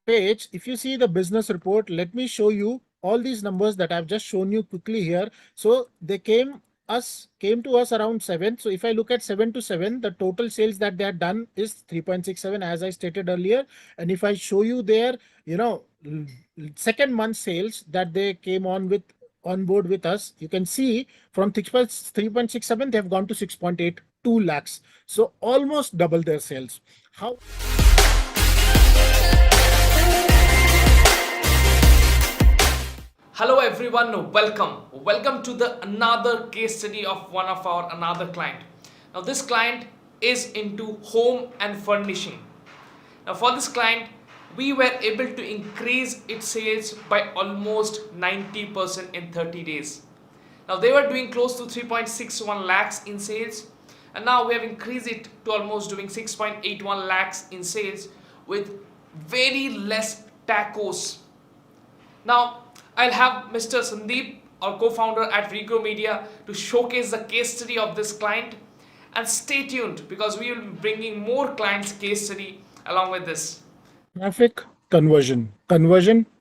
page, if you see the business report, let me show you all these numbers that I've just shown you quickly here. So they came to us around 7. So if I look at 7 to 7, the total sales that they had done is 3.67, as I stated earlier. And if I show you their, second month sales that they came on board with us, you can see from 3.67, they have gone to 6.82 lakhs. So almost double their sales. How? Hello everyone, welcome to the another case study of one of our another client. Now this client is into home and furnishing. Now for this client, we were able to increase its sales by almost 90% in 30 days. Now they were doing close to 3.61 lakhs in sales, and now we have increased it to almost doing 6.81 lakhs in sales with very less tacos. Now, I'll have Mr. Sandeep, our co-founder at Regrow Media, to showcase the case study of this client. And stay tuned because we will be bringing more clients' case study along with this. Traffic conversion,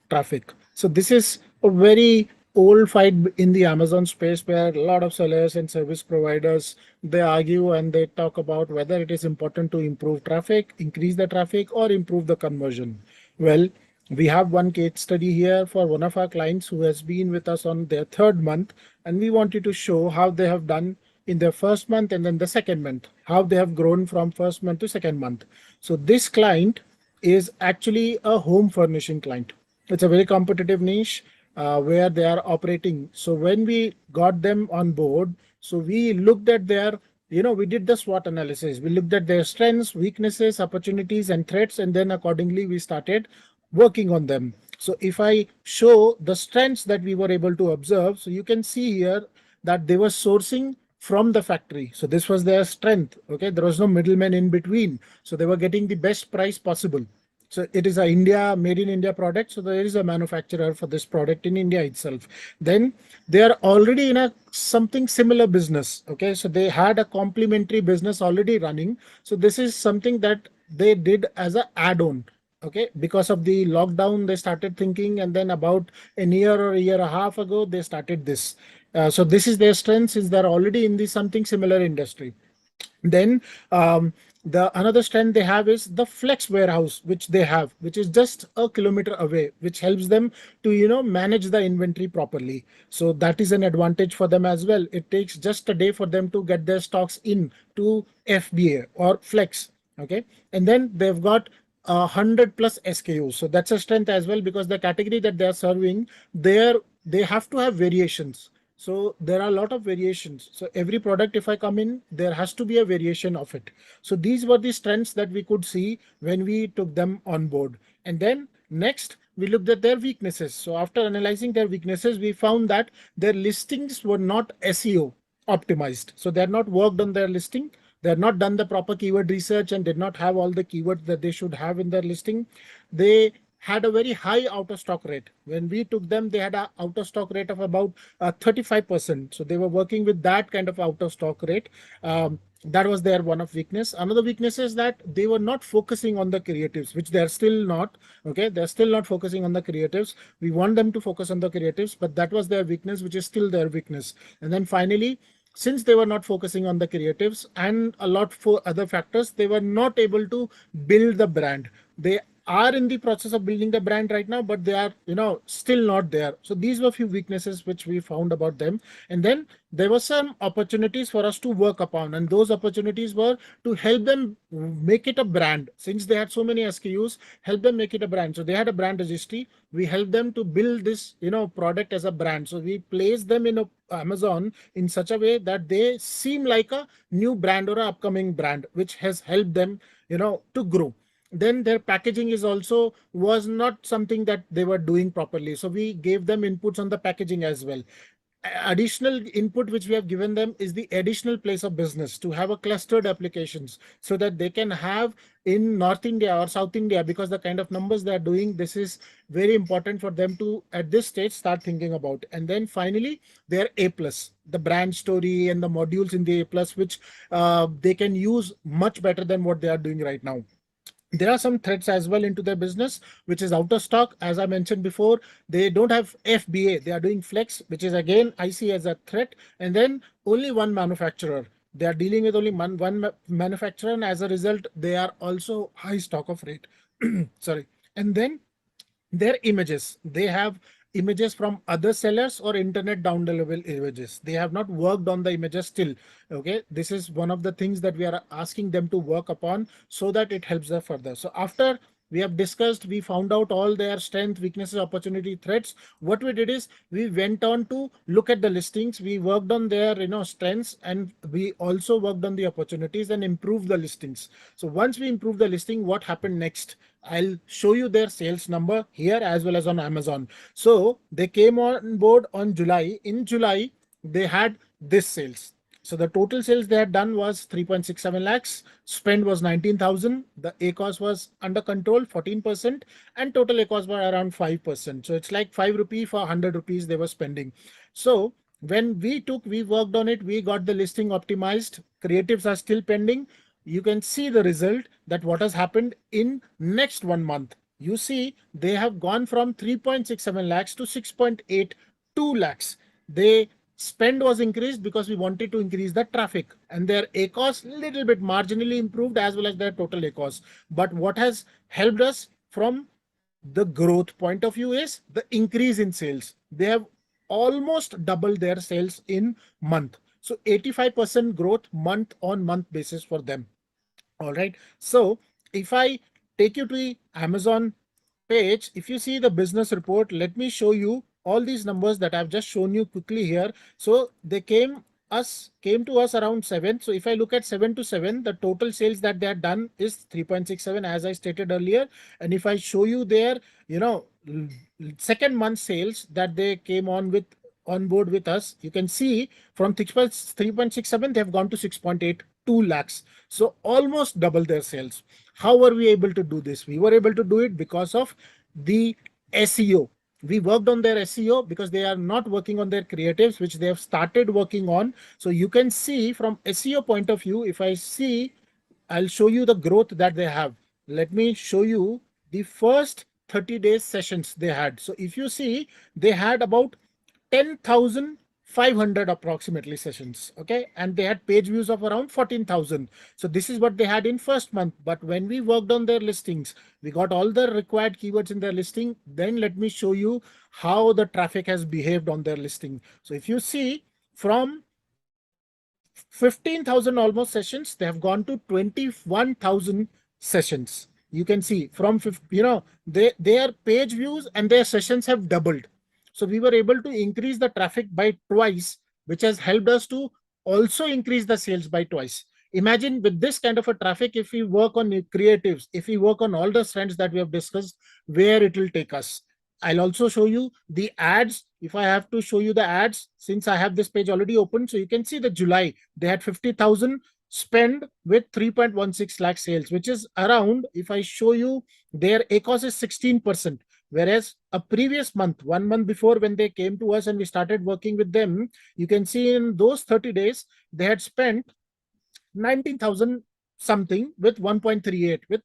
traffic. So this is a very old fight in the Amazon space where a lot of sellers and service providers, they argue and they talk about whether it is important to improve traffic, increase the traffic, or improve the conversion. Well, we have one case study here for one of our clients who has been with us on their third month, and we wanted to show how they have done in their first month and then the second month, how they have grown from first month to second month. So this client is actually a home furnishing client. It's a very competitive niche where they are operating. So when we got them on board, so we looked at their, we did the SWOT analysis. We looked at their strengths, weaknesses, opportunities, and threats, and then accordingly we started working on them. So if I show the strengths that we were able to observe, so you can see here that they were sourcing from the factory. So this was their strength. Okay, there was no middleman in between. So they were getting the best price possible. So it is a made in India product. So there is a manufacturer for this product in India itself. Then they are already in a something similar business. Okay, so they had a complementary business already running. So this is something that they did as an add-on. Okay, because of the lockdown, they started thinking, and then about a year or a year and a half ago, they started this. So this is their strength, since they're already in the something similar industry. Then the another strength they have is the flex warehouse, which they have, which is just a kilometer away, which helps them to manage the inventory properly. So that is an advantage for them as well. It takes just a day for them to get their stocks in to FBA or flex. Okay, and then they've got 100 plus SKUs. So that's a strength as well, because the category that they are serving, they have to have variations. So there are a lot of variations. So every product, if I come in, there has to be a variation of it. So these were the strengths that we could see when we took them on board. And then next, we looked at their weaknesses. So after analyzing their weaknesses, we found that their listings were not SEO optimized. So they had not worked on their listing. They had not done the proper keyword research and did not have all the keywords that they should have in their listing. They had a very high out of stock rate. When we took them, they had an out of stock rate of about 35%. So they were working with that kind of out of stock rate. That was their one of weakness. Another weakness is that they were not focusing on the creatives, which they're still not. Okay, they're still not focusing on the creatives. We want them to focus on the creatives, but that was their weakness, which is still their weakness. And then finally, since they were not focusing on the creatives and a lot for other factors, they were not able to build the brand. They are in the process of building the brand right now, but they are, still not there. So these were a few weaknesses which we found about them. And then there were some opportunities for us to work upon. And those opportunities were to help them make it a brand. Since they had so many SKUs, help them make it a brand. So they had a brand registry. We helped them to build this, product as a brand. So we placed them in Amazon in such a way that they seem like a new brand or an upcoming brand, which has helped them, to grow. Then their packaging was not something that they were doing properly. So we gave them inputs on the packaging as well. Additional input which we have given them is the additional place of business to have a clustered applications, so that they can have in North India or South India, because the kind of numbers they are doing, this is very important for them to at this stage start thinking about. And then finally, their A plus, the brand story and the modules in the A plus, which they can use much better than what they are doing right now. There are some threats as well into their business, which is out of stock. As I mentioned before, they don't have FBA. They are doing flex, which is again I see as a threat. And then only one manufacturer. They are dealing with only one manufacturer, and as a result, they are also high stock of rate. Sorry. And then their images, they have images from other sellers or internet downloadable images. They have not worked on the images still. Okay, this is one of the things that we are asking them to work upon so that it helps them further. So after we have discussed, we found out all their strength, weaknesses, opportunity, threats. What we did is we went on to look at the listings. We worked on their strengths, and we also worked on the opportunities and improved the listings. So once we improve the listing, what happened next? I'll show you their sales number here as well as on Amazon. So they came on board on July. In July, they had this sales. So the total sales they had done was 3.67 lakhs. Spend was 19,000. The ACoS was under control, 14%, and total ACoS were around 5%. So it's like 5 rupee for 100 rupees they were spending. So when we worked on it, we got the listing optimized. Creatives are still pending. You can see the result that what has happened in next 1 month. You see they have gone from 3.67 lakhs to 6.82 lakhs. They spend was increased because we wanted to increase the traffic, and their ACoS little bit marginally improved as well as their total ACoS. But what has helped us from the growth point of view is the increase in sales. They have almost doubled their sales in month. So 85% growth month on month basis for them. All right. So if I take you to the Amazon page, if you see the business report, let me show you all these numbers that I've just shown you quickly here. So they came to us around 7. So if I look at 7 to 7, the total sales that they had done is 3.67, as I stated earlier. And if I show you their, second month sales that they came on board with us, you can see from 3.67, they have gone to 6.82 lakhs. So almost double their sales. How were we able to do this? We were able to do it because of the SEO. We worked on their SEO because they are not working on their creatives, which they have started working on. So you can see from SEO point of view, if I see, I'll show you the growth that they have. Let me show you the first 30 days sessions they had. So if you see, they had about 10,500 approximately sessions. Okay. And they had page views of around 14,000. So this is what they had in first month. But when we worked on their listings, we got all the required keywords in their listing. Then let me show you how the traffic has behaved on their listing. So if you see from 15,000 almost sessions, they have gone to 21,000 sessions. You can see from their page views and their sessions have doubled. So we were able to increase the traffic by twice, which has helped us to also increase the sales by twice. Imagine with this kind of a traffic, if we work on creatives, if we work on all the trends that we have discussed, where it will take us. I'll also show you the ads. If I have to show you the ads, since I have this page already open, so you can see the July, they had 50,000 spend with 3.16 lakh sales, which is around, if I show you, their ACoS is 16%. Whereas a previous month, 1 month before, when they came to us and we started working with them, you can see in those 30 days, they had spent 19,000 something with 1.38 with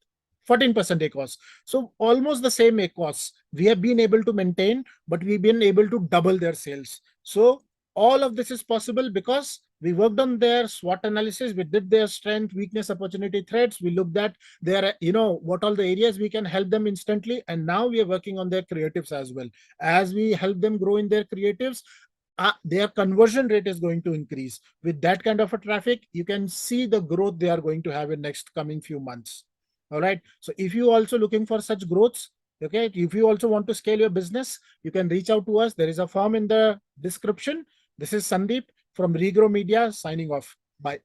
14% ACoS. So almost the same ACoS we have been able to maintain, but we've been able to double their sales. So all of this is possible because we worked on their SWOT analysis. We did their strength, weakness, opportunity, threats. We looked at their, what all the areas we can help them instantly. And now we are working on their creatives as well. As we help them grow in their creatives, their conversion rate is going to increase. With that kind of a traffic, you can see the growth they are going to have in next coming few months. All right. So if you also looking for such growths, okay, if you also want to scale your business, you can reach out to us. There is a form in the description. This is Sandeep from Regrow Media signing off. Bye.